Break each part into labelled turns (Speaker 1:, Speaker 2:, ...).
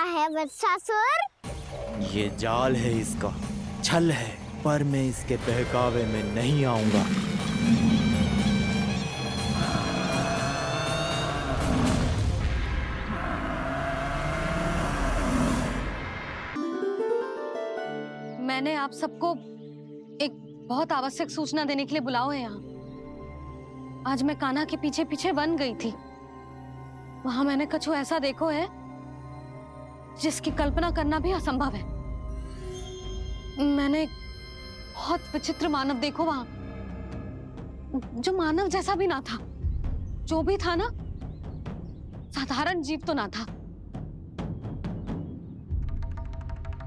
Speaker 1: है वत्सासुर?
Speaker 2: ये जाल है इसका, छल है, पर मैं इसके बहकावे में नहीं आऊंगा।
Speaker 3: मैंने आप सबको एक बहुत आवश्यक सूचना देने के लिए बुलाओ है यहाँ। आज मैं कान्हा के पीछे पीछे वन गई थी। वहां मैंने कछु ऐसा देखो है जिसकी कल्पना करना भी असंभव है। मैंने बहुत विचित्र मानव देखो वहां, जो मानव जैसा भी ना था। जो भी था ना, साधारण जीव तो ना था।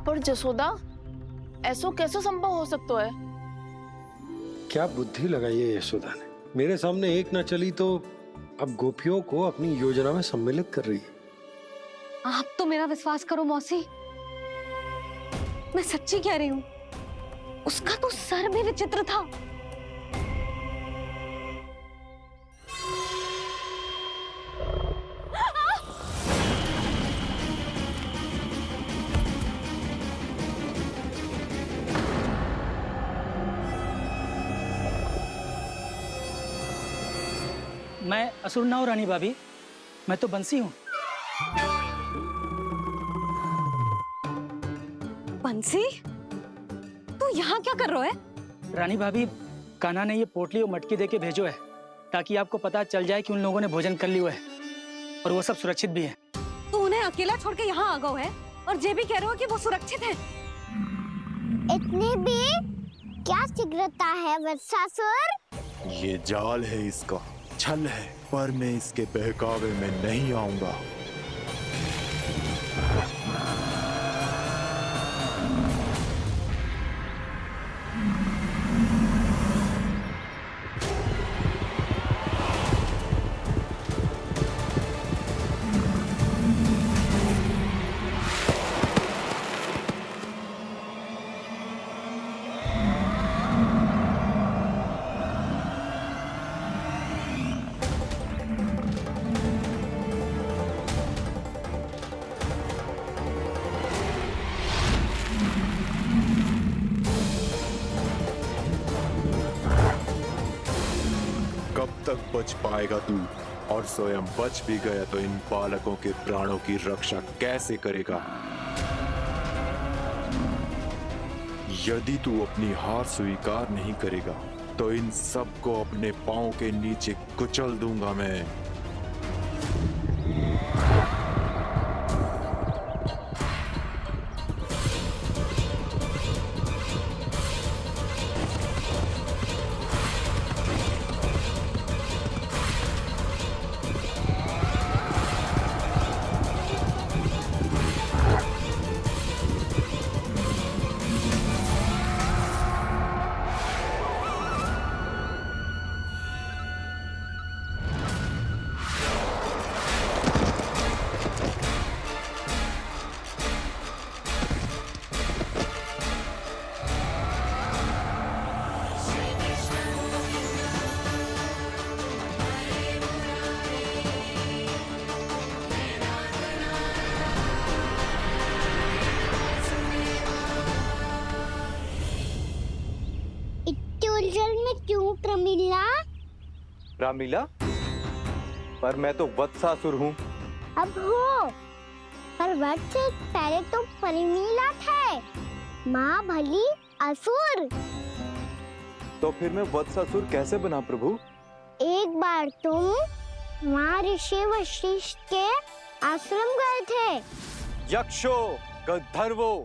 Speaker 4: पर जसोदा, ऐसा कैसे संभव हो सकता है?
Speaker 5: क्या बुद्धि लगाई है यशोदा ने। मेरे सामने एक न चली तो अब गोपियों को अपनी योजना में सम्मिलित कर रही है।
Speaker 3: आप तो मेरा विश्वास करो मौसी, मैं सच्ची कह रही हूं। उसका तो सर भी विचित्र था।
Speaker 6: मैं असुर ना हूं रानी भाभी, मैं तो बंसी हूँ।
Speaker 3: बंसी, तू यहाँ क्या कर रहा है?
Speaker 6: रानी भाभी, कान्हा ने ये पोटली और मटकी देके भेजो है ताकि आपको पता चल जाए कि उन लोगों ने भोजन कर लिया है और वो सब सुरक्षित भी है।
Speaker 3: तू उन्हें अकेला छोड़ के यहाँ आ गए है और ये भी कह रहे हो कि वो सुरक्षित है।
Speaker 1: इतनी भी क्या शीघ्रता है वत्सासुर?
Speaker 2: ये जाल है इसका, छल है, पर मैं इसके बहकावे में नहीं आऊंगा। कब तक बच पाएगा तू? और स्वयं बच भी गया तो इन बालकों के प्राणों की रक्षा कैसे करेगा? यदि तू अपनी हार स्वीकार नहीं करेगा तो इन सबको अपने पांव के नीचे कुचल दूंगा मैं।
Speaker 1: उलझन में क्यों प्रमिला?
Speaker 7: रामलीला, पर मैं तो वत्सासुर हूँ।
Speaker 1: अब हो, पर वत्स से पहले तो प्रमिला थे। माँ भली असुर।
Speaker 7: तो फिर मैं वत्सासुर कैसे बना प्रभु?
Speaker 1: एक बार तुम वहाँ ऋषि वशिष्ठ के आश्रम गए थे।
Speaker 7: यक्षों, गंधर्वों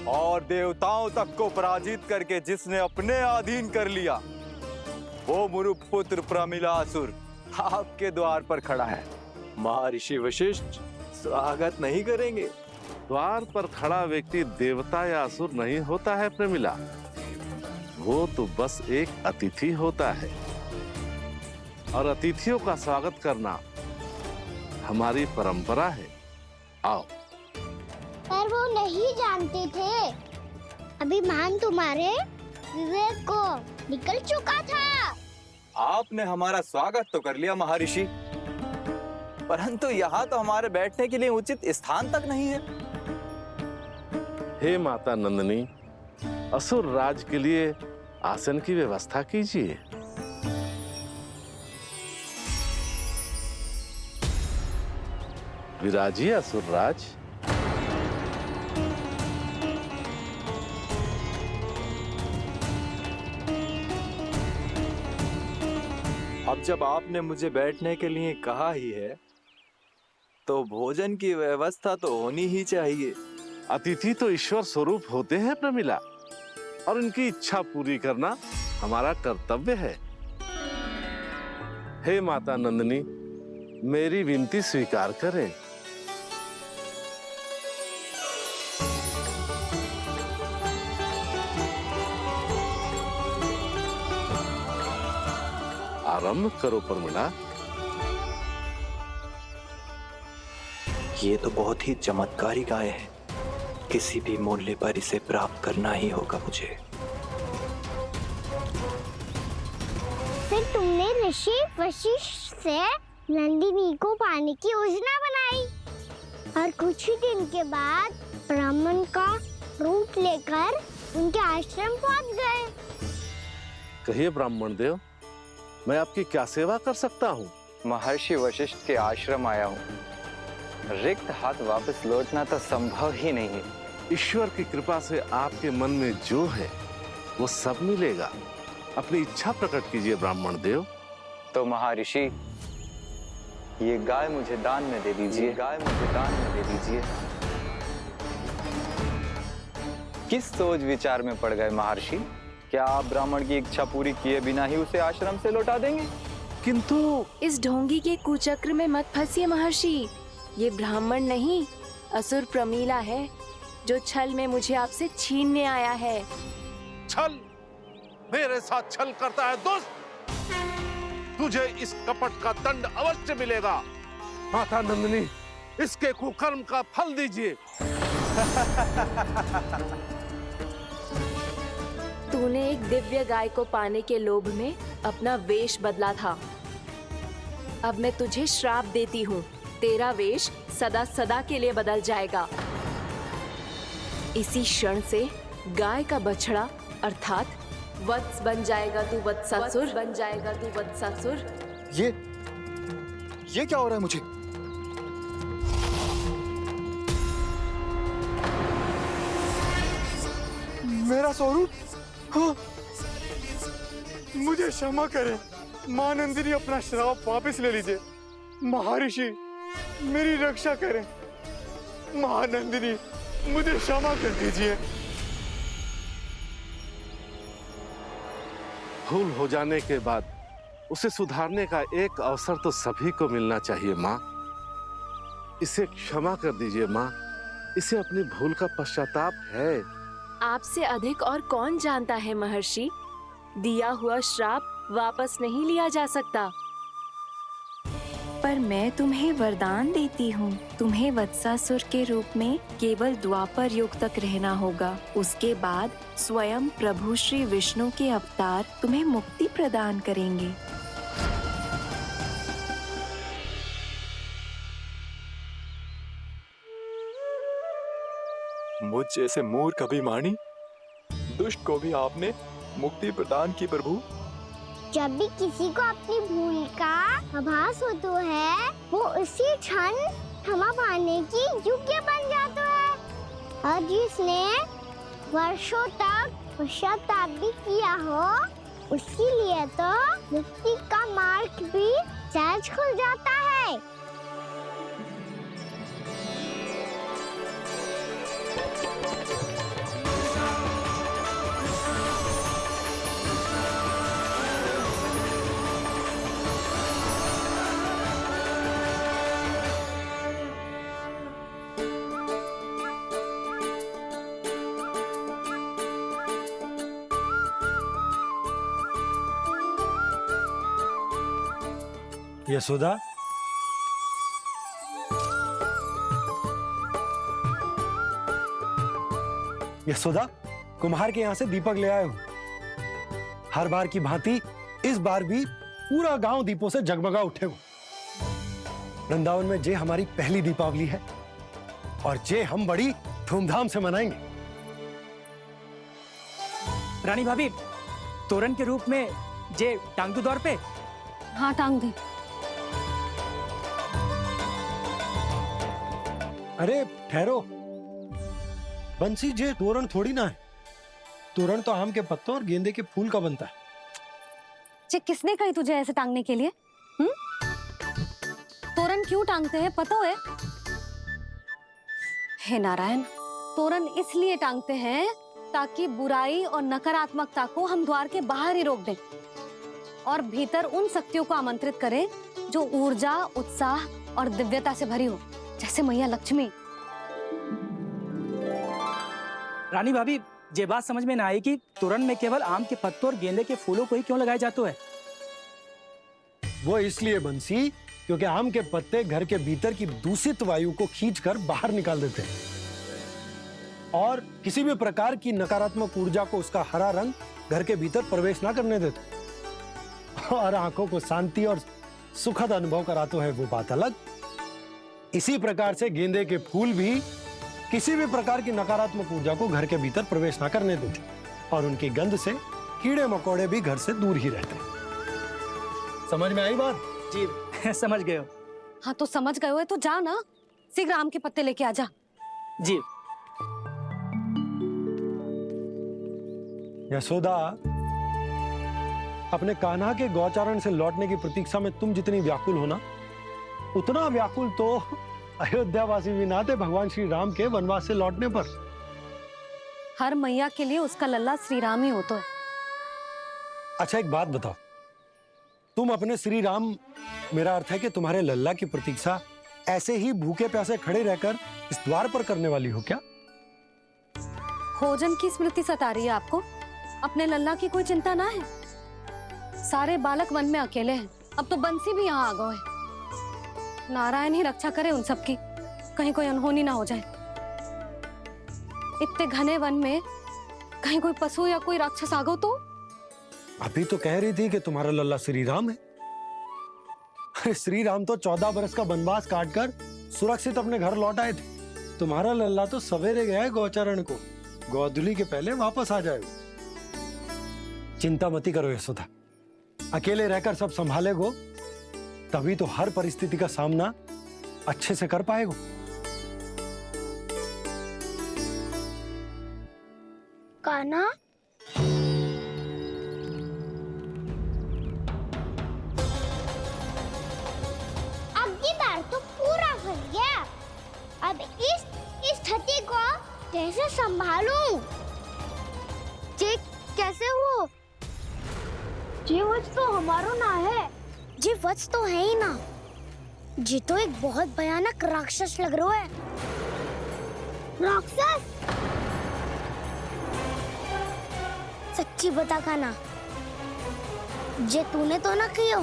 Speaker 7: और देवताओं तक को पराजित करके जिसने अपने अधीन कर लिया, वो मुरुपुत्र प्रमिलासुर आपके द्वार पर खड़ा है। महर्षि वशिष्ठ स्वागत नहीं करेंगे।
Speaker 8: द्वार पर खड़ा व्यक्ति देवता या असुर नहीं होता है प्रमिला, वो तो बस एक अतिथि होता है और अतिथियों का स्वागत करना हमारी परंपरा है। आओ।
Speaker 1: पर वो नहीं जानते थे। अभिमान तुम्हारे विवेक को निकल चुका था।
Speaker 7: आपने हमारा स्वागत तो कर लिया महर्षि, परंतु यहाँ तो हमारे बैठने के लिए उचित स्थान तक नहीं है।
Speaker 8: हे माता नंदिनी, असुर राज के लिए आसन की व्यवस्था कीजिए। विराजिए असुर राज।
Speaker 7: अब जब आपने मुझे बैठने के लिए कहा ही है, तो भोजन की व्यवस्था तो होनी ही चाहिए।
Speaker 8: अतिथि तो ईश्वर स्वरूप होते हैं प्रमिला, और उनकी इच्छा पूरी करना हमारा कर्तव्य है। हे माता नंदिनी, मेरी विनती स्वीकार करें। आरंभ करो प्रमिला।
Speaker 9: ये तो बहुत ही चमत्कारी गाय है, किसी भी मूल्य पर इसे प्राप्त करना ही होगा मुझे।
Speaker 1: फिर तुमने ऋषि वशिष्ठ से नंदिनी को पाने की योजना बनाई और कुछ ही दिन के बाद ब्राह्मण का रूप लेकर उनके आश्रम पहुंच गए।
Speaker 8: कहिए ब्राह्मण देव, मैं आपकी क्या सेवा कर सकता हूँ?
Speaker 10: महर्षि वशिष्ठ के आश्रम आया हूँ। रिक्त हाथ वापस लौटना तो संभव ही नहीं है।
Speaker 8: ईश्वर की कृपा से आपके मन में जो है वो सब मिलेगा। अपनी इच्छा प्रकट कीजिए ब्राह्मण देव।
Speaker 10: तो महर्षि, ये गाय मुझे दान में दे दीजिए। गाय मुझे दान में दे दीजिए। किस सोच विचार में पड़ गए महर्षि? क्या आप ब्राह्मण की इच्छा पूरी किए बिना ही उसे आश्रम से लौटा देंगे?
Speaker 8: किंतु
Speaker 11: इस ढोंगी के कुचक्र में मत फंसिए महर्षि। ये ब्राह्मण नहीं, असुर प्रमीला है, जो छल में मुझे आपसे छीनने आया है।
Speaker 8: छल? मेरे साथ छल करता है दुष्ट? तुझे इस कपट का दंड अवश्य मिलेगा। माता नंदिनी, इसके कुकर्म का फल दीजिए।
Speaker 11: तूने एक दिव्य गाय को पाने के लोभ में अपना वेश बदला था। अब मैं तुझे श्राप देती हूँ, तेरा वेश सदा सदा के लिए बदल जाएगा। इसी क्षण से गाय का बछड़ा अर्थात वत्स बन जाएगा तू वत्सासुर। बन जाएगा तू वत्सासुर।
Speaker 9: ये क्या हो रहा है मुझे?
Speaker 7: मेरा स्वरूप? हाँ। मुझे क्षमा करें मां नंदिनी, अपना श्राप वापस ले लीजिए। महर्षि, मेरी रक्षा करें। मां नंदिनी, मुझे क्षमा कर दीजिए।
Speaker 8: भूल हो जाने के बाद उसे सुधारने का एक अवसर तो सभी को मिलना चाहिए माँ। इसे क्षमा कर दीजिए माँ। इसे अपनी भूल का पश्चाताप है।
Speaker 11: आपसे अधिक और कौन जानता है महर्षि, दिया हुआ श्राप वापस नहीं लिया जा सकता। पर मैं तुम्हें वरदान देती हूँ, तुम्हें वत्सासुर के रूप में केवल द्वापर युग तक रहना होगा। उसके बाद स्वयं प्रभु श्री विष्णु के अवतार तुम्हें मुक्ति प्रदान करेंगे।
Speaker 2: मुझ जैसे मूर्ख अभिमानी दुष्ट को भी आपने मुक्ति प्रदान की प्रभु।
Speaker 1: जब भी किसी को अपनी भूल का आभास होता है, वो उसी क्षण क्षमा पाने की योग्य बन जाता है। और जिसने वर्षों तक पश्चाताप भी किया हो, उसके लिए तो मुक्ति का मार्ग भी सहज खुल जाता है।
Speaker 5: यशोदा, यशोदा, कुम्हार के यहाँ से दीपक ले आए हूं। हर बार की भांति इस बार भी पूरा गांव दीपों से जगमगा उठे हो। वृंदावन में जे हमारी पहली दीपावली है और जे हम बड़ी धूमधाम से मनाएंगे।
Speaker 6: रानी भाभी, तोरण के रूप में जे टांग दो दौर पे।
Speaker 3: हाँ टांग दे।
Speaker 5: अरे ठहरो, बंसी जे तोरण थोड़ी ना है। तोरण तो आम के पत्तों और गेंदे के फूल का बनता है।
Speaker 3: जे किसने कही तुझे ऐसे टांगने के लिए? तोरण क्यों टांगते हैं पता है? हे नारायण, तोरण इसलिए टांगते हैं ताकि बुराई और नकारात्मकता को हम द्वार के बाहर ही रोक दें और भीतर उन शक्तियों को आमंत्रित करें जो ऊर्जा, उत्साह और दिव्यता से भरी हो, जैसे मैया लक्ष्मी।
Speaker 6: रानी भाभी, ये बात समझ में ना आई कि तोरण में केवल आम के पत्तों और गेंदे के फूलों को ही क्यों लगाया जाता है?
Speaker 5: वो इसलिए बंसी क्योंकि आम के पत्ते घर के भीतर की दूषित वायु को खींचकर बाहर निकाल देते हैं और किसी भी प्रकार की नकारात्मक ऊर्जा को उसका हरा रंग घर के भीतर प्रवेश ना करने देते और आंखों को शांति और सुखद अनुभव कराते है, वो बात अलग। इसी प्रकार से गेंदे के फूल भी किसी भी प्रकार की नकारात्मक ऊर्जा को घर के भीतर प्रवेश ना करने देते और उनकी गंध से कीड़े मकोड़े भी घर से दूर ही रहते हैं। समझ में आई बात?
Speaker 6: जी समझ गए हो।
Speaker 3: हाँ तो समझ गए हो तो जा ना, शीघ्र आम के पत्ते लेके आजा।
Speaker 6: जी।
Speaker 5: यशोदा, अपने कान्हा के गौचारण से लौटने की प्रतीक्षा में तुम जितनी व्याकुल हो ना, उतना व्याकुल तो अयोध्यावासी भी ना थे भगवान श्री राम के वनवास से लौटने पर।
Speaker 3: हर मैया के लिए उसका लल्ला श्री राम ही होता है।
Speaker 5: अच्छा एक बात बताओ, तुम अपने श्री राम, मेरा अर्थ है कि तुम्हारे लल्ला की प्रतीक्षा ऐसे ही भूखे प्यासे खड़े रहकर इस द्वार पर करने वाली हो क्या?
Speaker 3: भोजन की स्मृति सता रही है आपको? अपने लल्ला की कोई चिंता ना है। सारे बालक वन में अकेले हैं, अब तो बंसी भी यहाँ आ गए हैं। नारायण ही रक्षा करे उन सबकी, कहीं कोई अनहोनी ना हो जाए। इतने घने वन में कहीं कोई पशु या कोई राक्षस आ गो तो?
Speaker 5: अभी तो कह रही थी कि तुम्हारा लल्ला श्री राम है। अरे श्री राम तो 14 बरस का वनवास काटकर सुरक्षित अपने घर लौट आए थे। तुम्हारा लल्ला तो सवेरे गया है गौचरण को, गोधूली के पहले वापस आ जाएगा। चिंता मती करो यशोदा, अकेले रहकर सब संभालेगो तभी तो हर परिस्थिति का सामना अच्छे से कर पाएगो।
Speaker 1: कान्हा, तो पूरा फंस गया। अब इस स्थिति को कैसे संभालूं? जी कैसे हो? जी वत्स तो हमारो ना है। जी वत्स तो है ही ना। जी तो एक बहुत भयानक राक्षस लग रहा है। राक्षस? सच्ची बता कान्हा, जे तूने तो ना कियो?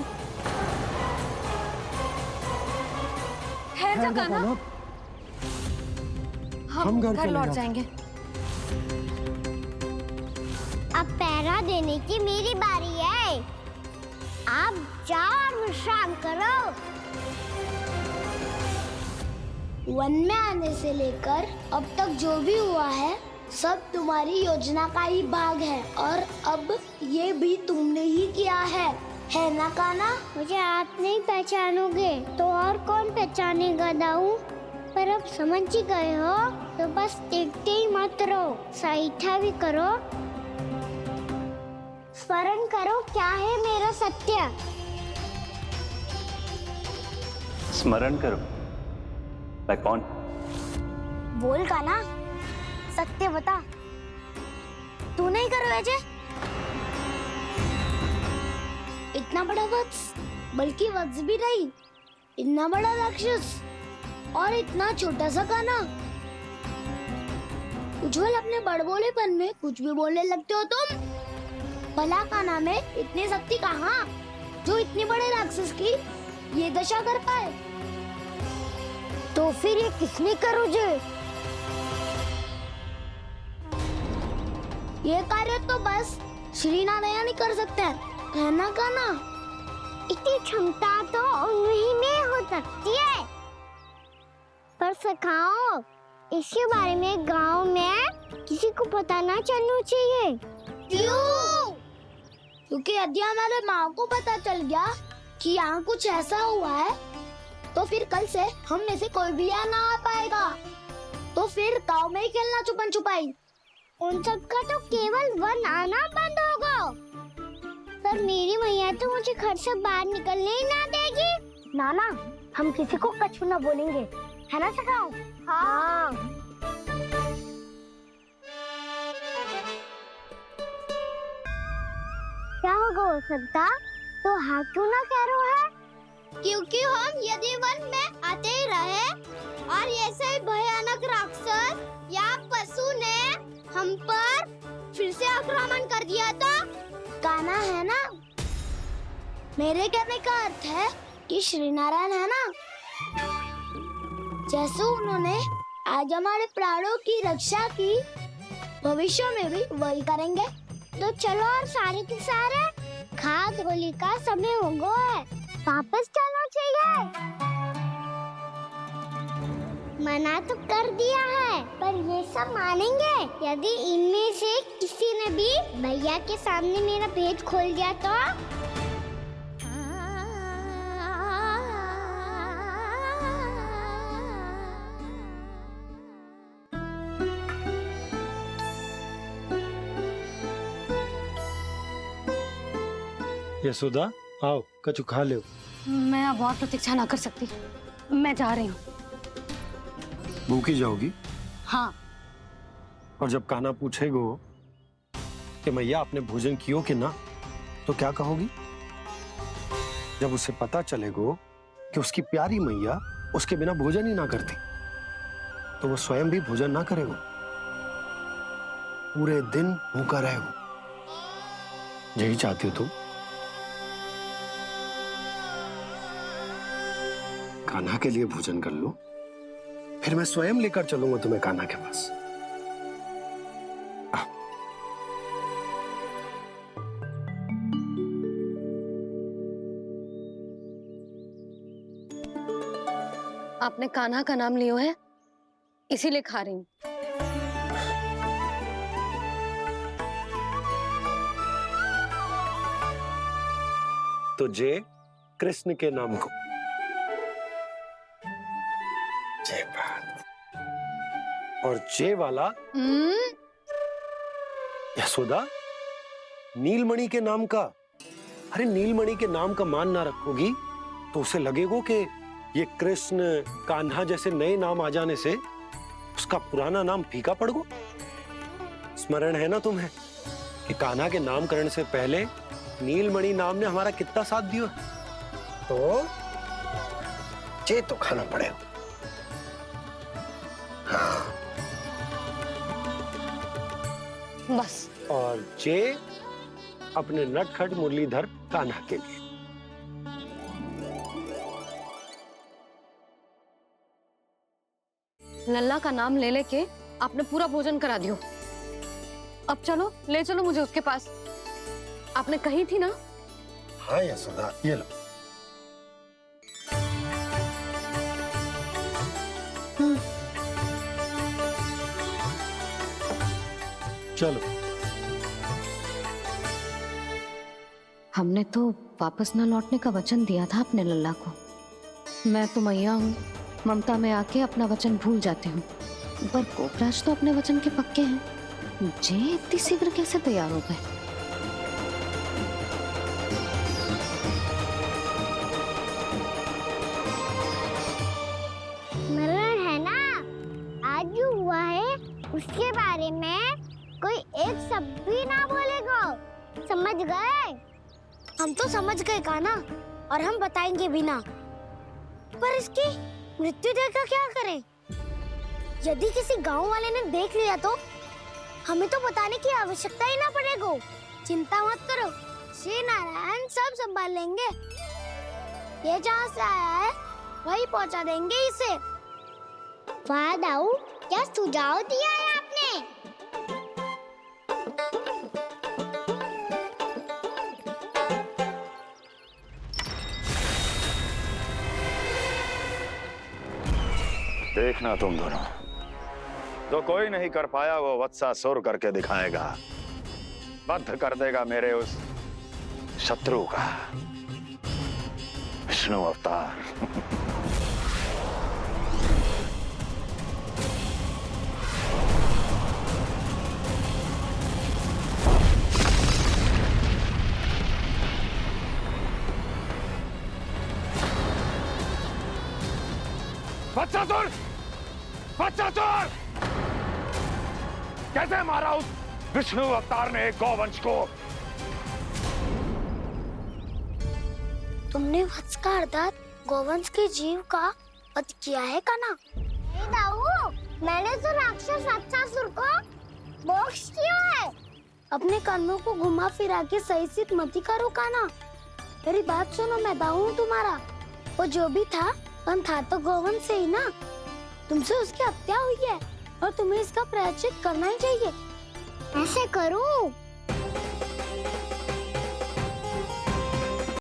Speaker 3: ठहर जा कान्हा, हम घर लौट जाएंगे।
Speaker 1: अब पहरा देने की मेरी बारी है। आप जाओ और विश्राम करो। वन में आने से लेकर अब तक जो भी हुआ है सब तुम्हारी योजना का ही भाग है और अब ये भी तुमने ही किया है ना कान्हा? मुझे आप नहीं पहचानोगे तो और कौन पहचानेगा दाऊ? पर अब समझ ही गए हो तो बस देखते ही मत रहो, सहीठा भी करो। स्मरण करो क्या है मेरा सत्य।
Speaker 10: स्मरण करो? मैं कौन?
Speaker 1: बोल कान्हा, सत्य बता। तू नहीं करो अजय? इतना बड़ा वत्स, बल्कि वत्स भी नहीं, इतना बड़ा राक्षस और इतना छोटा सा कान्हा। उज्जवल अपने बड़बोलेपन में कुछ भी बोलने लगते हो तुम। भला कान्हा में इतनी शक्ति कहाँ जो इतनी बड़े राक्षस की ये दशा कर पाए? तो फिर ये किसने करो जे? ये कार्य तो बस श्री नारायण ही कर सकते हैं, है ना कान्हा? इतनी क्षमता तो उन्हीं में हो सकती है। पर सखाओ, इसके बारे में गांव में किसी को पता ना चलना चाहिए। क्यों? क्योंकि यदि हमारे माँ को पता चल गया कि यहाँ कुछ ऐसा हुआ है, तो फिर कल से हम में से कोई भी यहाँ ना आ पाएगा। तो फिर गांव में ही खेलना छुपन छुपाई। उन सब का तो केवल वन आना बंद होगा। पर मेरी मैया तो मुझे घर से बाहर निकलने ही ना देगी। नाना, हम किसी को कछु ना बोलेंगे, है ना सखाओ? हाँ। क्या होगा हो सकता? तो हाँ क्यों ना कह रहा है? क्योंकि हम यदि वन में आते ही रहे और ऐसे ही भयानक राक्षस या पशु ने हम पर फिर से आक्रमण कर दिया तो कान्हा है ना, मेरे कहने का अर्थ है कि श्री नारायण है ना, जैसे उन्होंने आज हमारे प्राणों की रक्षा की, भविष्य में भी वही करेंगे। तो चलो और सारे के सारे खाद होली का समय हो गया है, वापस चलो चाहिए। मना तो कर दिया है, पर ये सब मानेंगे यदि इनमें से किसी ने भी भैया के सामने मेरा पेट खोल दिया तो?
Speaker 5: यशोदा, आओ कछु खा लो।
Speaker 3: मैं अब और प्रतीक्षा ना कर सकती, मैं जा रही हूँ।
Speaker 5: भूखी जाओगी?
Speaker 3: हाँ।
Speaker 5: और जब कान्हा पूछेगो कि मैया आपने भोजन कियो कि ना, तो क्या कहोगी? जब उसे पता चलेगो कि उसकी प्यारी मैया उसके बिना भोजन ही ना करती, तो वो स्वयं भी भोजन ना करेगो, पूरे दिन भूखा रहेगो। यही चाहती हो तुम? कान्हा के लिए भोजन कर लो, फिर मैं स्वयं लेकर चलूंगा तुम्हें कान्हा के पास।
Speaker 3: आपने कान्हा का नाम लियो है, इसीलिए खा रही हूँ।
Speaker 5: तो जय कृष्ण के नाम को। जय बात। और जय वाला यशोदा, नीलमणि के नाम का। अरे नीलमणि के नाम का मान ना रखोगी तो उसे लगेगा कि ये कृष्ण कान्हा जैसे नए नाम आ जाने से उसका पुराना नाम फीका पड़ गो। स्मरण है ना तुम्हें कि कान्हा के नामकरण से पहले नीलमणि नाम ने हमारा कितना साथ दिया? तो जे तो खाना पड़ेगा। हाँ।
Speaker 3: बस।
Speaker 5: और जे अपने नटखट मुरलीधर कान्हा के लिए।
Speaker 3: लल्ला का नाम ले लेके आपने पूरा भोजन करा दियो। अब चलो, ले चलो मुझे उसके पास। आपने कही थी ना?
Speaker 5: हाँ यशोदा, ये लो। चलो।
Speaker 3: हमने तो वापस न लौटने का वचन दिया था अपने लल्ला को। मैं तो मैया हूँ, ममता में आके अपना वचन भूल जाती हूँ, पर गोपराज तो अपने वचन के पक्के हैं। जे इतनी शीघ्र कैसे तैयार हो गए?
Speaker 1: मरण है ना, आज जो हुआ है उसके बारे में कोई एक शब्द भी ना बोलेगा। समझ गए? हम तो समझ गए कान्हा, और हम बताएंगे भी ना। पर इसकी मृत्यु देखकर क्या करें? यदि किसी गांव वाले ने देख लिया तो हमें तो बताने की आवश्यकता ही ना पड़ेगा। चिंता मत करो, श्री नारायण सब संभाल लेंगे। ये जहाँ से आया है वही पहुँचा देंगे इसे। वाह दाऊ, क्या सुझाव दिया है आपने?
Speaker 12: देखना तुम दोनों, जो कोई नहीं कर पाया वो वत्सासुर करके दिखाएगा, बद्ध कर देगा मेरे उस शत्रु का विष्णु अवतार।
Speaker 8: वत्सासुर! वत्सासुर! कैसे मारा उस विष्णु अवतार ने गौवंश को?
Speaker 1: तुमने वत्स का अर्थात गोवंश के जीव का वध किया है कान्हा? नहीं दाऊ, मैंने तो राक्षस वत्सासुर को मोक्ष किया है। अपने कर्मों को घुमा फिरा के सही सिद्ध मत करो कान्हा। मेरी बात सुनो, मैं दाऊ हूँ तुम्हारा। वो जो भी था था तो गोवंश से ही ना। तुमसे उसकी हत्या हुई है और तुम्हें इसका प्रायश्चित करना ही चाहिए। ऐसे करूं